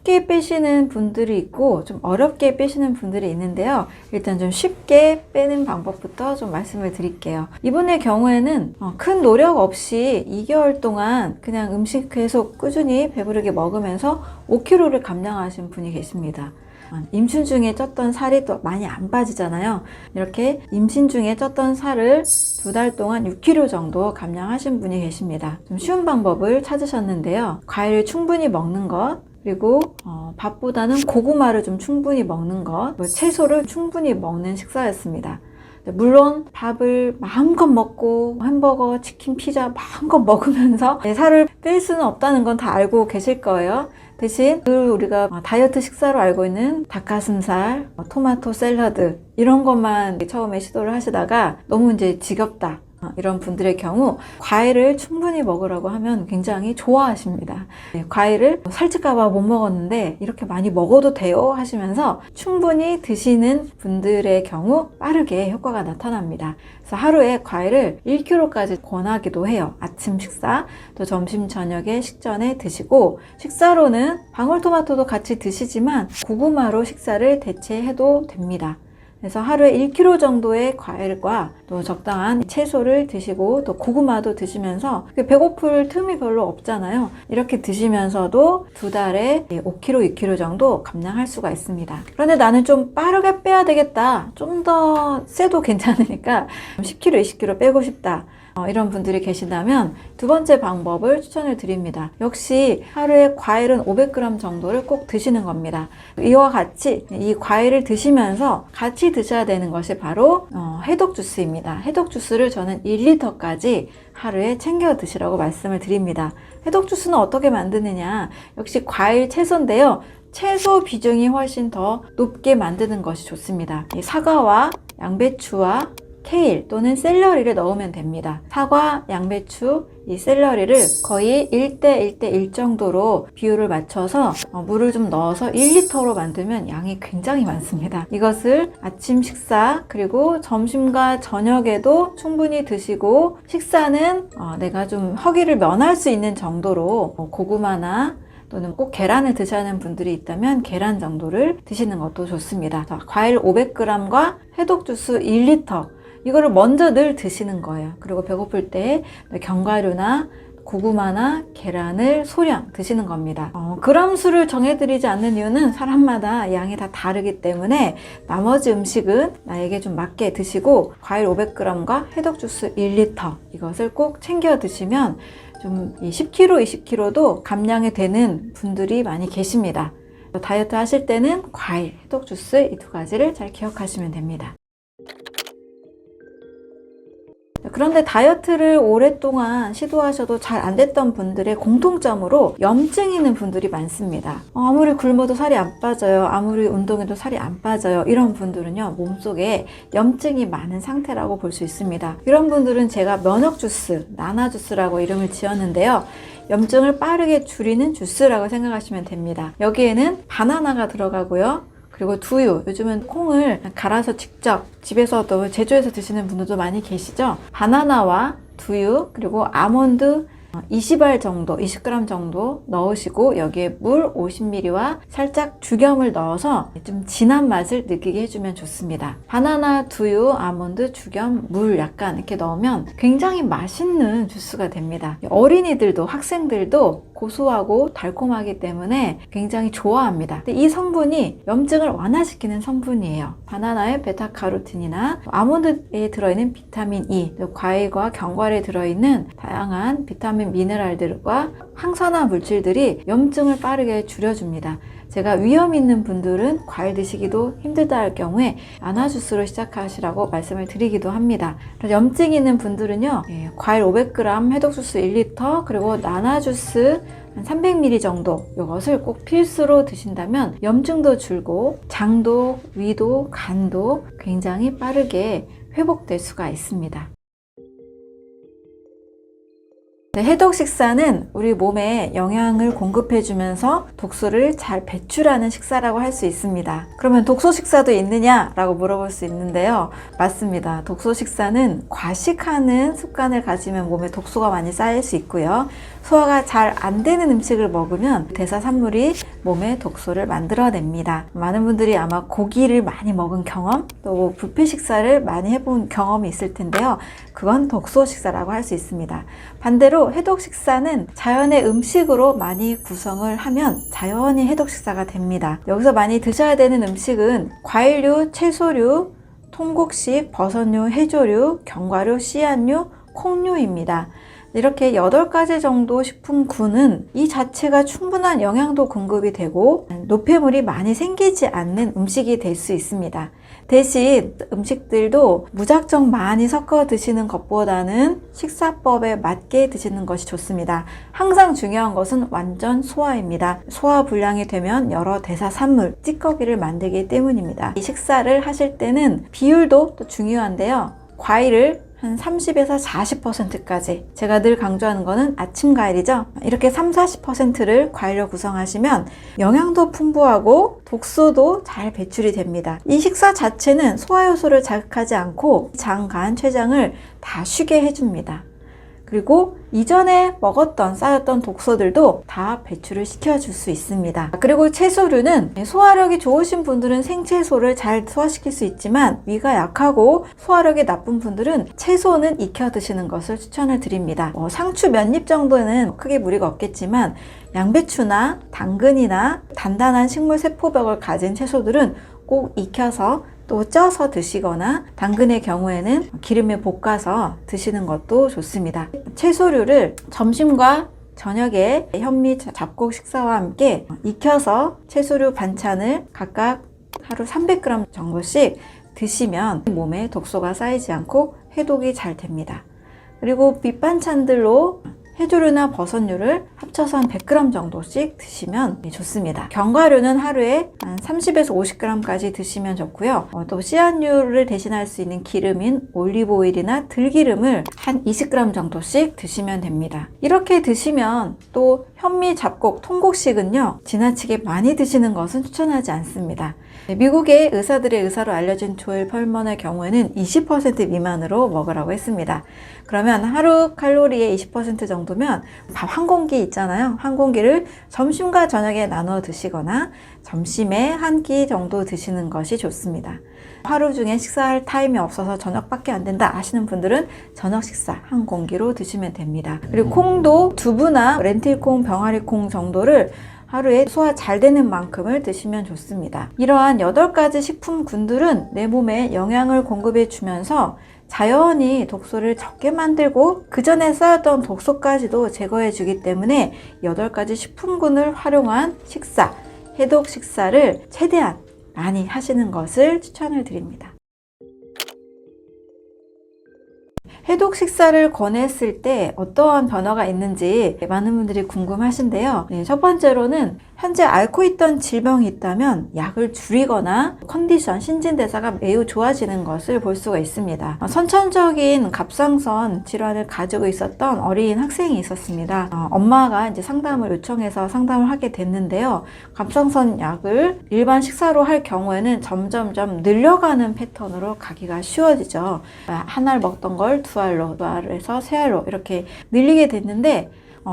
쉽게 빼시는 분들이 있고 좀 어렵게 빼시는 분들이 있는데요. 일단 좀 쉽게 빼는 방법부터 좀 말씀을 드릴게요. 이분의 경우에는 큰 노력 없이 2개월 동안 그냥 음식 계속 꾸준히 배부르게 먹으면서 5kg를 감량하신 분이 계십니다. 임신 중에 쪘던 살이 또 많이 안 빠지잖아요. 이렇게 임신 중에 쪘던 살을 2달 동안 6kg 정도 감량하신 분이 계십니다. 좀 쉬운 방법을 찾으셨는데요. 과일을 충분히 먹는 것, 그리고 밥보다는 고구마를 좀 충분히 먹는 것, 채소를 충분히 먹는 식사였습니다. 물론 밥을 마음껏 먹고 햄버거, 치킨, 피자 마음껏 먹으면서 살을 뺄 수는 없다는 건 다 알고 계실 거예요. 대신 우리가 다이어트 식사로 알고 있는 닭가슴살, 토마토 샐러드 이런 것만 처음에 시도를 하시다가 너무 이제 지겹다 이런 분들의 경우 과일을 충분히 먹으라고 하면 굉장히 좋아하십니다. 과일을 살찔까봐 못 먹었는데 이렇게 많이 먹어도 돼요 하시면서 충분히 드시는 분들의 경우 빠르게 효과가 나타납니다. 그래서 하루에 과일을 1kg까지 권하기도 해요. 아침 식사, 또 점심 저녁에 식전에 드시고, 식사로는 방울토마토도 같이 드시지만 고구마로 식사를 대체해도 됩니다. 그래서 하루에 1kg 정도의 과일과 또 적당한 채소를 드시고 또 고구마도 드시면서 배고플 틈이 별로 없잖아요. 이렇게 드시면서도 2달에 5kg, 6kg 정도 감량할 수가 있습니다. 그런데 나는 좀 빠르게 빼야 되겠다. 좀 더 세도 괜찮으니까 10kg, 20kg 빼고 싶다. 이런 분들이 계신다면 두 번째 방법을 추천을 드립니다. 역시 하루에 과일은 500g 정도를 꼭 드시는 겁니다. 이와 같이 이 과일을 드시면서 같이 드셔야 되는 것이 바로 해독 주스입니다. 해독 주스를 저는 1리터까지 하루에 챙겨 드시라고 말씀을 드립니다. 해독 주스는 어떻게 만드느냐? 역시 과일, 채소인데요. 채소 비중이 훨씬 더 높게 만드는 것이 좋습니다. 이 사과와 양배추와 케일 또는 샐러리를 넣으면 됩니다. 사과, 양배추, 이 샐러리를 거의 1대1대1 정도로 비율을 맞춰서 물을 좀 넣어서 1리터로 만들면 양이 굉장히 많습니다. 이것을 아침 식사 그리고 점심과 저녁에도 충분히 드시고, 식사는 내가 좀 허기를 면할 수 있는 정도로 고구마나 또는 꼭 계란을 드셔야 하는 분들이 있다면 계란 정도를 드시는 것도 좋습니다. 과일 500g과 해독 주스 1리터, 이거를 먼저 늘 드시는 거예요. 그리고 배고플 때 견과류나 고구마나 계란을 소량 드시는 겁니다. 그람 수를 정해드리지 않는 이유는 사람마다 양이 다 다르기 때문에 나머지 음식은 나에게 좀 맞게 드시고 과일 500g과 해독 주스 1리터 이것을 꼭 챙겨 드시면 좀 10kg, 20kg도 감량이 되는 분들이 많이 계십니다. 다이어트 하실 때는 과일, 해독 주스 이 두 가지를 잘 기억하시면 됩니다. 그런데 다이어트를 오랫동안 시도하셔도 잘 안 됐던 분들의 공통점으로 염증이 있는 분들이 많습니다. 아무리 굶어도 살이 안 빠져요. 아무리 운동해도 살이 안 빠져요. 이런 분들은요, 몸속에 염증이 많은 상태라고 볼 수 있습니다. 이런 분들은 제가 면역 주스, 나나 주스라고 이름을 지었는데요. 염증을 빠르게 줄이는 주스라고 생각하시면 됩니다. 여기에는 바나나가 들어가고요. 그리고 두유, 요즘은 콩을 갈아서 직접 집에서도 제조해서 드시는 분들도 많이 계시죠. 바나나와 두유, 그리고 아몬드 20알 정도, 20g 정도 넣으시고 여기에 물 50ml와 살짝 죽염을 넣어서 좀 진한 맛을 느끼게 해주면 좋습니다. 바나나, 두유, 아몬드, 죽염, 물 약간 이렇게 넣으면 굉장히 맛있는 주스가 됩니다. 어린이들도 학생들도 고소하고 달콤하기 때문에 굉장히 좋아합니다. 근데 이 성분이 염증을 완화시키는 성분이에요. 바나나의 베타카로틴이나 아몬드에 들어있는 비타민 E, 과일과 견과류에 들어있는 다양한 비타민 미네랄들과 항산화 물질들이 염증을 빠르게 줄여줍니다. 제가 위험 있는 분들은 과일 드시기도 힘들다 할 경우에 나나 주스로 시작하시라고 말씀을 드리기도 합니다. 염증이 있는 분들은요, 과일 500g, 해독 주스 1리터, 그리고 나나 주스 한 300ml 정도, 이것을 꼭 필수로 드신다면 염증도 줄고 장도, 위도, 간도 굉장히 빠르게 회복될 수가 있습니다. 해독 식사는 우리 몸에 영양을 공급해주면서 독소를 잘 배출하는 식사라고 할 수 있습니다. 그러면 독소 식사도 있느냐? 라고 물어볼 수 있는데요. 맞습니다. 독소 식사는 과식하는 습관을 가지면 몸에 독소가 많이 쌓일 수 있고요. 소화가 잘 안 되는 음식을 먹으면 대사산물이 몸에 독소를 만들어냅니다. 많은 분들이 아마 고기를 많이 먹은 경험, 또 뷔페 식사를 많이 해본 경험이 있을 텐데요. 그건 독소 식사라고 할 수 있습니다. 반대로 해독 식사는 자연의 음식으로 많이 구성을 하면 자연히 해독 식사가 됩니다. 여기서 많이 드셔야 되는 음식은 과일류, 채소류, 통곡식, 버섯류, 해조류, 견과류, 씨앗류, 콩류입니다. 이렇게 8가지 정도 식품군은 이 자체가 충분한 영양도 공급이 되고 노폐물이 많이 생기지 않는 음식이 될 수 있습니다. 대신 음식들도 무작정 많이 섞어 드시는 것보다는 식사법에 맞게 드시는 것이 좋습니다. 항상 중요한 것은 완전 소화입니다. 소화 불량이 되면 여러 대사산물, 찌꺼기를 만들기 때문입니다. 이 식사를 하실 때는 비율도 또 중요한데요. 과일을 한 30에서 40%까지, 제가 늘 강조하는 거는 아침 과일이죠. 이렇게 30-40%를 과일로 구성하시면 영양도 풍부하고 독소도 잘 배출이 됩니다. 이 식사 자체는 소화효소를 자극하지 않고 장, 간, 췌장을 다 쉬게 해줍니다. 그리고 이전에 먹었던 쌓였던 독소들도 다 배출을 시켜줄 수 있습니다. 그리고 채소류는 소화력이 좋으신 분들은 생채소를 잘 소화시킬 수 있지만 위가 약하고 소화력이 나쁜 분들은 채소는 익혀 드시는 것을 추천을 드립니다. 상추 몇 입 정도는 크게 무리가 없겠지만 양배추나 당근이나 단단한 식물 세포벽을 가진 채소들은 꼭 익혀서 또 쪄서 드시거나 당근의 경우에는 기름에 볶아서 드시는 것도 좋습니다. 채소류를 점심과 저녁에 현미 잡곡 식사와 함께 익혀서 채소류 반찬을 각각 하루 300g 정도씩 드시면 몸에 독소가 쌓이지 않고 해독이 잘 됩니다. 그리고 밑반찬들로 해조류나 버섯류를 합쳐서 한 100g 정도씩 드시면 좋습니다. 견과류는 하루에 한 30에서 50g까지 드시면 좋고요. 또 씨앗류를 대신할 수 있는 기름인 올리브오일이나 들기름을 한 20g 정도씩 드시면 됩니다. 이렇게 드시면 또 현미, 잡곡, 통곡식은요 지나치게 많이 드시는 것은 추천하지 않습니다. 미국의 의사들의 의사로 알려진 조엘 펄먼의 경우에는 20% 미만으로 먹으라고 했습니다. 그러면 하루 칼로리의 20% 정도면 밥 한 공기 있잖아요. 한 공기를 점심과 저녁에 나눠 드시거나 점심에 한 끼 정도 드시는 것이 좋습니다. 하루 중에 식사할 타임이 없어서 저녁밖에 안 된다 하시는 분들은 저녁 식사 한 공기로 드시면 됩니다. 그리고 콩도 두부나 렌틸콩, 병아리콩 정도를 하루에 소화 잘 되는 만큼을 드시면 좋습니다. 이러한 8가지 식품군들은 내 몸에 영양을 공급해 주면서 자연히 독소를 적게 만들고 그 전에 쌓였던 독소까지도 제거해 주기 때문에 8가지 식품군을 활용한 식사, 해독 식사를 최대한 많이 하시는 것을 추천을 드립니다. 해독 식사를 권했을 때 어떠한 변화가 있는지 많은 분들이 궁금하신데요. 첫 번째로는 현재 앓고 있던 질병이 있다면 약을 줄이거나 컨디션, 신진대사가 매우 좋아지는 것을 볼 수가 있습니다. 선천적인 갑상선 질환을 가지고 있었던 어린 학생이 있었습니다. 엄마가 이제 상담을 요청해서 상담을 하게 됐는데요. 갑상선 약을 일반 식사로 할 경우에는 점점점 늘려가는 패턴으로 가기가 쉬워지죠. 한 알 먹던 걸 2알로, 2알에서 3알로 이렇게 늘리게 됐는데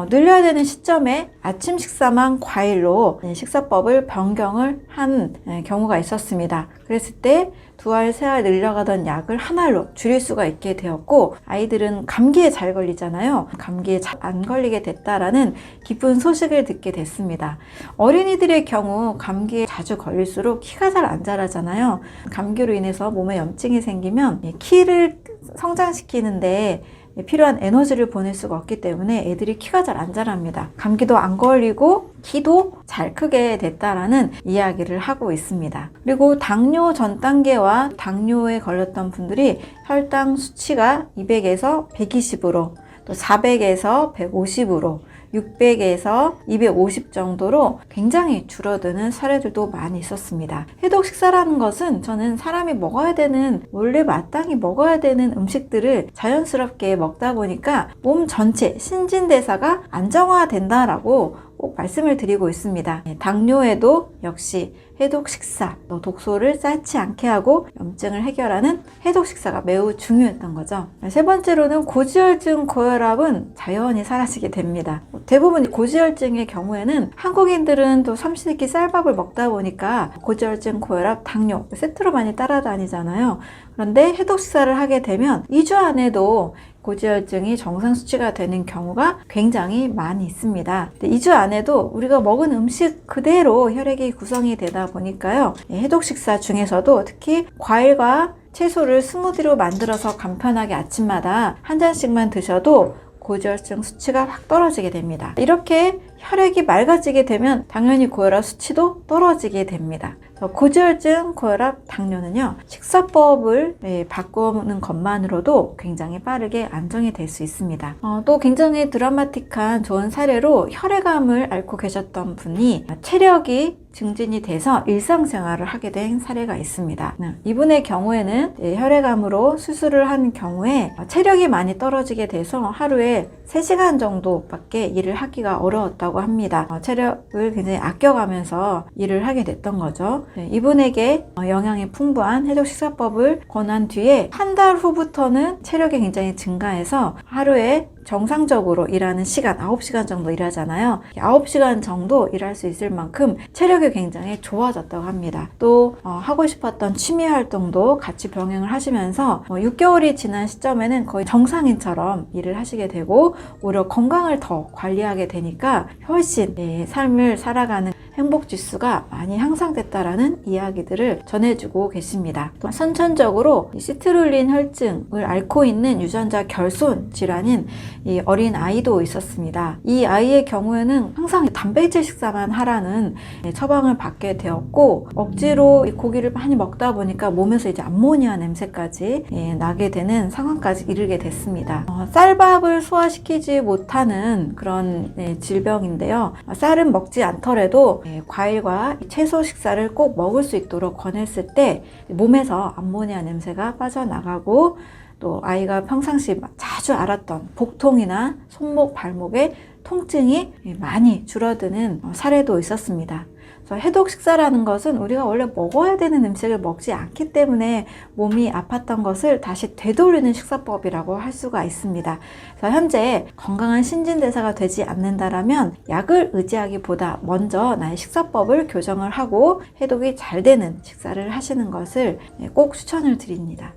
늘려야 되는 시점에 아침 식사만 과일로 식사법을 변경을 한 경우가 있었습니다. 그랬을 때 2알, 3알 늘려가던 약을 1알로 줄일 수가 있게 되었고 아이들은 감기에 잘 걸리잖아요. 감기에 잘 안 걸리게 됐다라는 기쁜 소식을 듣게 됐습니다. 어린이들의 경우 감기에 자주 걸릴수록 키가 잘 안 자라잖아요. 감기로 인해서 몸에 염증이 생기면 키를 성장시키는데 필요한 에너지를 보낼 수가 없기 때문에 애들이 키가 잘 안 자랍니다. 감기도 안 걸리고 키도 잘 크게 됐다라는 이야기를 하고 있습니다. 그리고 당뇨 전 단계와 당뇨에 걸렸던 분들이 혈당 수치가 200에서 120으로 또 400에서 150으로 600에서 250 정도로 굉장히 줄어드는 사례들도 많이 있었습니다. 해독 식사라는 것은 저는 사람이 먹어야 되는, 원래 마땅히 먹어야 되는 음식들을 자연스럽게 먹다 보니까 몸 전체 신진대사가 안정화된다라고 꼭 말씀을 드리고 있습니다. 당뇨에도 역시 해독 식사, 또 독소를 쌓지 않게 하고 염증을 해결하는 해독 식사가 매우 중요했던 거죠. 세 번째로는 고지혈증, 고혈압은 자연히 사라지게 됩니다. 대부분 고지혈증의 경우에는 한국인들은 또 삼시세끼 쌀밥을 먹다 보니까 고지혈증, 고혈압, 당뇨 세트로 많이 따라다니잖아요. 그런데 해독 식사를 하게 되면 2주 안에도 고지혈증이 정상 수치가 되는 경우가 굉장히 많이 있습니다. 2주 안에도 우리가 먹은 음식 그대로 혈액이 구성이 되다 보니까요. 해독 식사 중에서도 특히 과일과 채소를 스무디로 만들어서 간편하게 아침마다 한 잔씩만 드셔도 고지혈증 수치가 확 떨어지게 됩니다. 이렇게 혈액이 맑아지게 되면 당연히 고혈압 수치도 떨어지게 됩니다. 고지혈증, 고혈압, 당뇨는요, 식사법을 바꾸는 것만으로도 굉장히 빠르게 안정이 될 수 있습니다. 또 굉장히 드라마틱한 좋은 사례로 혈액암을 앓고 계셨던 분이 체력이 증진이 돼서 일상생활을 하게 된 사례가 있습니다. 이분의 경우에는 혈액암으로 수술을 한 경우에 체력이 많이 떨어지게 돼서 하루에 3시간 정도밖에 일을 하기가 어려웠다고 합니다. 체력을 굉장히 아껴가면서 일을 하게 됐던 거죠. 이분에게 영양이 풍부한 해독 식사법을 권한 뒤에 한 달 후부터는 체력이 굉장히 증가해서 하루에 정상적으로 일하는 시간 9시간 정도 일하잖아요. 9시간 정도 일할 수 있을 만큼 체력이 굉장히 좋아졌다고 합니다. 또 하고 싶었던 취미 활동도 같이 병행을 하시면서 6개월이 지난 시점에는 거의 정상인처럼 일을 하시게 되고 오히려 건강을 더 관리하게 되니까 훨씬 삶을 살아가는 행복 지수가 많이 향상됐다라는 이야기들을 전해주고 계십니다. 또 선천적으로 시트룰린 혈증을 앓고 있는 유전자 결손 질환인 이 어린 아이도 있었습니다. 이 아이의 경우에는 항상 단백질 식사만 하라는 처방을 받게 되었고 억지로 고기를 많이 먹다 보니까 몸에서 이제 암모니아 냄새까지 나게 되는 상황까지 이르게 됐습니다. 쌀밥을 소화시키지 못하는 그런 질병인데요. 쌀은 먹지 않더라도 과일과 채소 식사를 꼭 먹을 수 있도록 권했을 때 몸에서 암모니아 냄새가 빠져나가고 또 아이가 평상시 자주 앓았던 복통이나 손목, 발목의 통증이 많이 줄어드는 사례도 있었습니다. 그래서 해독 식사라는 것은 우리가 원래 먹어야 되는 음식을 먹지 않기 때문에 몸이 아팠던 것을 다시 되돌리는 식사법이라고 할 수가 있습니다. 그래서 현재 건강한 신진대사가 되지 않는다라면 약을 의지하기보다 먼저 나의 식사법을 교정을 하고 해독이 잘 되는 식사를 하시는 것을 꼭 추천을 드립니다.